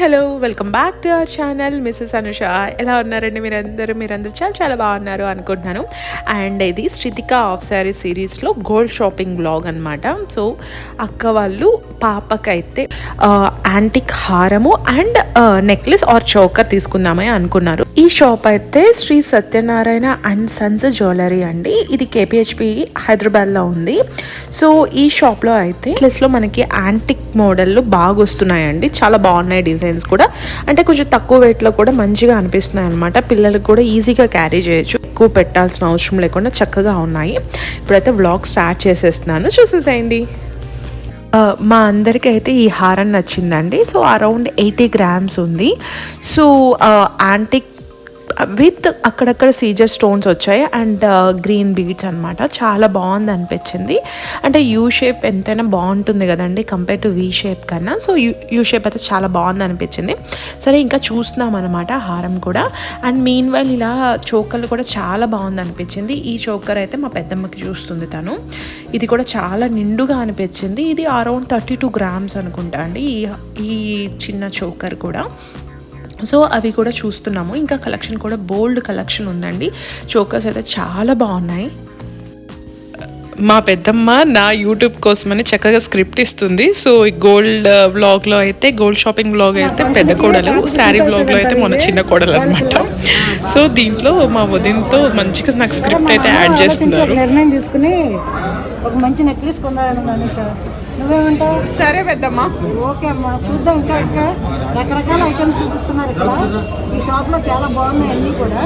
Hello welcome back to our channel mrs Anusha. ఎలా ఉన్నారండి మీరందరూ చాలా బాగున్నారు అనుకుంటున్నాను. అండ్ ఇది శ్రితిక ఆఫ్ శారీ సిరీస్లో గోల్డ్ షాపింగ్ బ్లాగ్ అనమాట. సో అక్క వాళ్ళు పాపకైతే యాంటిక్ హారము అండ్ నెక్లెస్ ఆర్ చోకర్ తీసుకుందామని అనుకున్నారు. ఈ షాప్ అయితే Sri Satyanarayana and sons jewellery అండి. ఇది కేపీహెచ్పి హైదరాబాద్లో ఉంది. సో ఈ షాప్లో అయితే నెక్లెస్లో మనకి యాంటిక్ మోడల్లో బాగా వస్తున్నాయండి. చాలా బాగున్నాయి డిజైన్స్ కూడా. అంటే కొంచెం తక్కువ వెయిట్లో కూడా మంచిగా అనిపిస్తున్నాయి అనమాట. పిల్లలకు కూడా ఈజీగా క్యారీ చేయొచ్చు, ఎక్కువ పెట్టాల్సిన అవసరం లేకుండా చక్కగా ఉన్నాయి. ఇప్పుడైతే వ్లాగ్ స్టార్ట్ చేసేస్తున్నాను, చూసేసేయండి. మా అందరికీ అయితే ఈ హారం నచ్చిందండి. సో అరౌండ్ 80 grams ఉంది. సో యాంటిక్ విత్ అక్కడక్కడ సీజర్ స్టోన్స్ వచ్చాయి అండ్ గ్రీన్ బీడ్స్ అనమాట. చాలా బాగుంది అనిపించింది. అంటే యూ షేప్ ఎంతైనా బాగుంటుంది కదండి కంపేర్ టు వీ షేప్ కన్నా. సో యూ షేప్ అయితే చాలా బాగుంది అనిపించింది. సరే ఇంకా చూస్తున్నాం అనమాట హారం కూడా. అండ్ మీన్ వైల్ ఇలా చోకర్లు కూడా చాలా బాగుంది అనిపించింది. ఈ చోకర్ అయితే మా పెద్దమ్మకి చూస్తుంది తను. ఇది కూడా చాలా నిండుగా అనిపించింది. ఇది అరౌండ్ 32 grams అనుకుంటా అండి ఈ చిన్న చోకర్ కూడా. సో అవి కూడా చూస్తున్నాము. ఇంకా కలెక్షన్ కూడా బోల్డ్ కలెక్షన్ ఉందండి. చోకర్స్ అయితే చాలా బాగున్నాయి. మా పెద్దమ్మ నా యూట్యూబ్ కోసమని చక్కగా స్క్రిప్ట్ ఇస్తుంది. సో ఈ గోల్డ్ వ్లాగ్లో అయితే గోల్డ్ షాపింగ్ వ్లాగ్ అయితే పెద్ద కోడలు, శారీ వ్లాగ్లో అయితే మన చిన్న కోడలు అనమాట. సో దీంట్లో మా వదినతో మంచిగా నాకు స్క్రిప్ట్ అయితే యాడ్ చేస్తున్నారు. నిర్ణయం తీసుకుని ఒక మంచి నెక్లెస్ కొందారని అనుష, నువ్వేమంటావు? సరే పెద్దమ్మా, ఓకే అమ్మా, చూద్దాం. ఇంకా రకరకాల ఐటమ్స్ చూపిస్తున్నారు ఇక్కడ. ఈ షాప్ లో చాలా బాగున్నాయి అన్ని కూడా.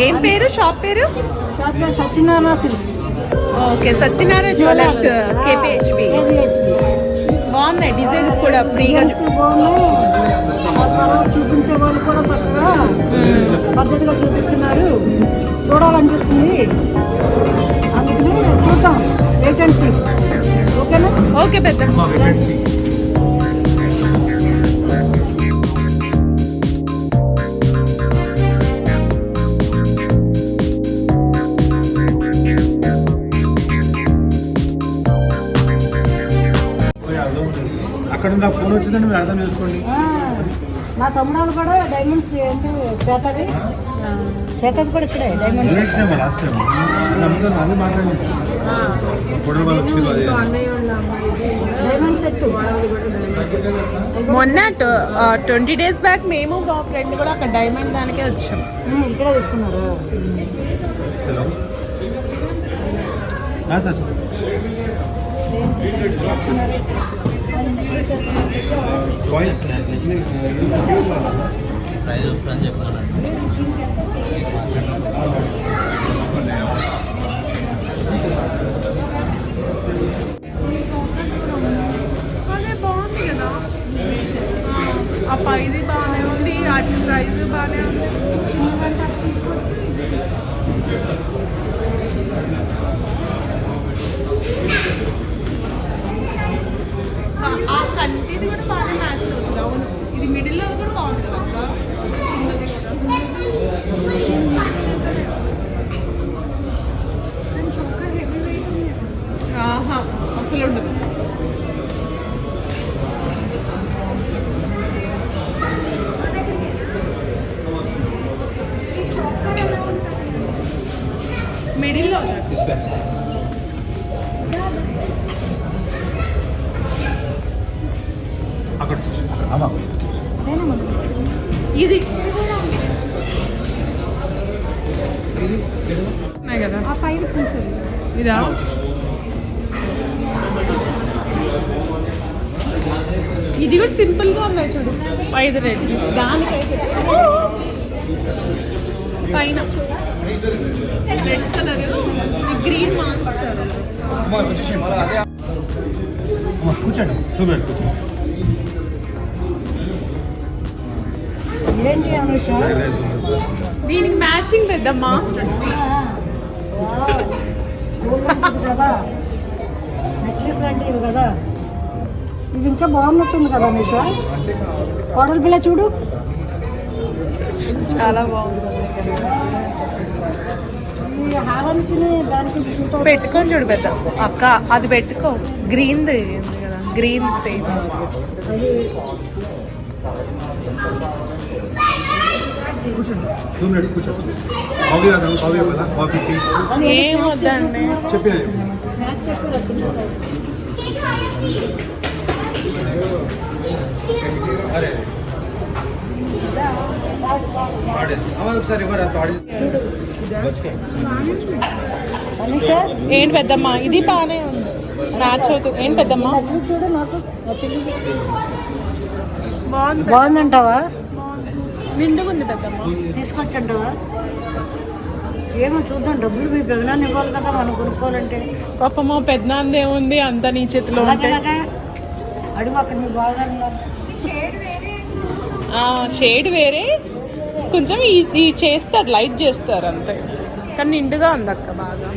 ఏం పేరు షాప్ పేరు? షాప్ పేరు Satyanarayana silks. Okay, Satyanarayana jewellers KPHB. బాగున్నాయి డిజైన్స్ కూడా, ఫ్రీగా బాగున్నాయి. తర్వాత చూపించే వాళ్ళు కూడా చక్కగా పద్ధతిగా చూపిస్తున్నారు. చూడాలనిపిస్తుంది. అందుకని చూద్దాం, వెయిట్ అండ్ సీ. ఓకేనా? ఓకే పెద్దమ్మ. అక్కడ నా ఫోన్ వచ్చిందండి, మీరు అర్థం చేసుకోండి. మా తమ్ముడు కూడా డైమండ్స్ ఏంటి చేతది కూడా ఇక్కడే డైమండ్స్. లాస్ట్ టైం అది మాట్లాడండి. డైమండ్ సెట్ మొన్న 20 days బ్యాక్ మేము మా ఫ్రెండ్ కూడా అక్కడ డైమండ్ దానికే వచ్చాం. ఇక్కడే తీసుకున్నారు. హలో వాయిస్ ప్రైజ్ అని చెప్తాను. అదే బాగుంది కదా, ఆ పైది బాగానే ఉంది, అటు ప్రైజ్ బాగానే ఉంది. ఆ కంటిది కూడా బాగా మ్యాచ్ అవుతుంది. అవును, ఇది మిడిల్లో కూడా బాగుంది కదా. ఆహా, అసలు ఉండదు. మిడిల్లో ఇది కదా ఆ పైన పూసేది ఇదా. ఇది కూడా సింపుల్ గా ఉన్నాయి చూడు, 5 రెడ్. దానికైతే పైన రెడ్ కలర్ గ్రీన్ మార్చారు. కూర్చోండి. ఏంటి అనుష? దీనికి మ్యాచింగ్ పెద్దమ్మా కదా, నెక్లెస్ లాంటివి కదా. ఇది ఇంకా బాగున్నట్టుంది కదా అనుష. కోడల పిల్ల చూడు, చాలా బాగుంది. ఈ హారానికి దానికి పెట్టుకొని చూడు పెద్ద అక్క, అది పెట్టుకో. గ్రీన్ కదా, గ్రీన్ సేమ్. కూర్చోండి 2 మినిట్స్ కూర్చోండి కాఫీ తాగుతాను కాఫీ కదా కాఫీ టీ ఏం వద్దండి. చెప్పిన స్నాక్స్ ఎక్కువ రక్కున్నారు. అరే ఒకసారి ఇవ్వరు అంత ఆడి అనీషా ఏంటి పెద్దమ్మ, ఇది బాగానే ఉంది, మ్యాచ్ అవుతుంది. ఏంటి పెద్దమ్మ, నచ్చింది చూడు నాకు నచ్చింది. బాగుంది, బాగుందంటావా? నిండుగా ఉంది పెద్దమ్మ. తీసుకొచ్చంటావా? ఏమో చూద్దాం, డబ్బులు మీ పెదనాన్ని ఇవ్వాలి కదా మనం కొనుక్కోవాలంటే. పాపమ్మ పెద్దనాందే ఉంది, అంత నీ చేతిలో ఉంటే. అలాగే అడుగు అక్కడ మీ బాగా షేడ్ వేరే కొంచెం ఈ చేస్తారు, లైట్ చేస్తారు అంతే, కానీ నిండుగా ఉంది అక్క బాగా.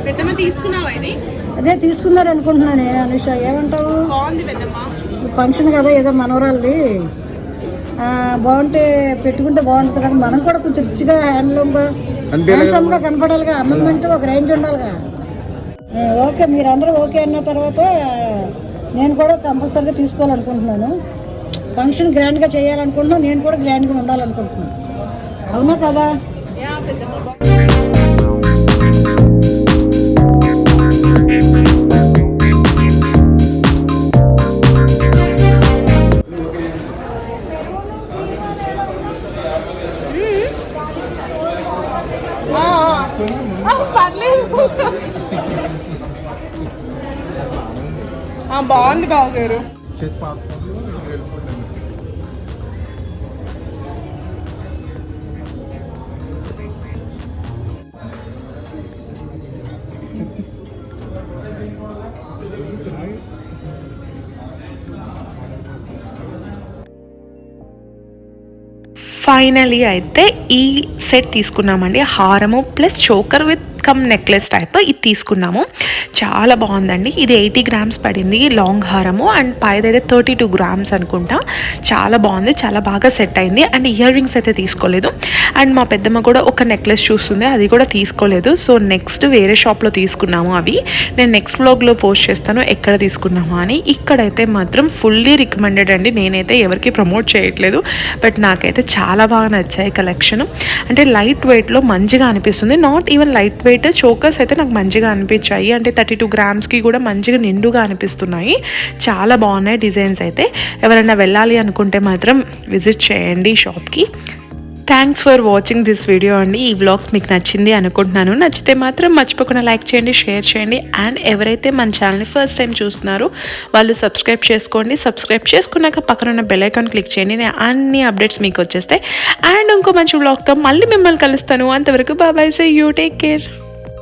పెద్దమ్మ తీసుకున్నావా ఇది? అదే తీసుకున్నారు అనుకుంటున్నానే అనుష, ఏమంటావు? బాగుంది పెద్దమ్మ. ఫంక్షన్ కదా ఏదో మనవరాలది, బాగుంటే పెట్టుకుంటే బాగుంటుంది కదా. మనం కూడా కొంచెం రిచ్గా హ్యాండ్సమ్గా కనపడాలిగా, అమ్మమ్మంటే ఒక రేంజ్ ఉండాలిగా. ఓకే, మీరందరూ ఓకే అన్న తర్వాత నేను కూడా కంపల్సరీగా తీసుకోవాలనుకుంటున్నాను. ఫంక్షన్ గ్రాండ్గా చేయాలనుకుంటున్నాను, నేను కూడా గ్రాండ్గా ఉండాలనుకుంటున్నాను. అవునా కదా? పర్లేదు, బాగుంది బావగారు. చేసి పాప ఫైనలీ అయితే ఈ సెట్ తీసుకున్నామండి, హారము plus choker with come necklace type ఇది తీసుకున్నాము. చాలా బాగుందండి. ఇది 80 గ్రామ్స్ పడింది లాంగ్ హారము, అండ్ పైదైతే 32 గ్రామ్స్ అనుకుంటా. చాలా బాగుంది, చాలా బాగా సెట్ అయింది. అండ్ ఇయర్ రింగ్స్ అయితే తీసుకోలేదు. అండ్ మా పెద్దమ్మ కూడా ఒక నెక్లెస్ చూస్తుంది, అది కూడా తీసుకోలేదు. సో నెక్స్ట్ వేరే షాప్లో తీసుకున్నాము. అవి నేను నెక్స్ట్ వ్లాగ్లో పోస్ట్ చేస్తాను ఎక్కడ తీసుకున్నాము అని. ఇక్కడైతే మాత్రం ఫుల్లీ రికమెండెడ్ అండి, నేనైతే ఎవరికి ప్రమోట్ చేయట్లేదు, బట్ నాకైతే చాలా బాగా నచ్చాయి కలెక్షన్. అంటే లైట్ వెయిట్లో మంచిగా అనిపిస్తుంది, not even light weight chokers అయితే నాకు మంచిగా అనిపించాయి. అంటే 32 గ్రామ్స్కి కూడా మంచిగా నిండుగా అనిపిస్తున్నాయి. చాలా బాగున్నాయి డిజైన్స్ అయితే. ఎవరైనా వెళ్ళాలి అనుకుంటే మాత్రం విజిట్ చేయండి షాప్కి. Thanks for watching this video అండి. ఈ వ్లాగ్ మీకు నచ్చింది అనుకుంటున్నాను. నచ్చితే మాత్రం మర్చిపోకుండా లైక్ చేయండి, షేర్ చేయండి. అండ్ ఎవరైతే మన ఛానల్ని ఫస్ట్ టైం చూస్తున్నారో వాళ్ళు సబ్స్క్రైబ్ చేసుకోండి. సబ్స్క్రైబ్ చేసుకున్నాక పక్కన ఉన్న బెల్ ఐకాన్ క్లిక్ చేయండి, నేను అన్ని అప్డేట్స్ మీకు వచ్చేస్తాయి. అండ్ ఇంకో మంచి వ్లాగ్తో మళ్ళీ మిమ్మల్ని కలుస్తాను. అంతవరకు bye, see you, take care.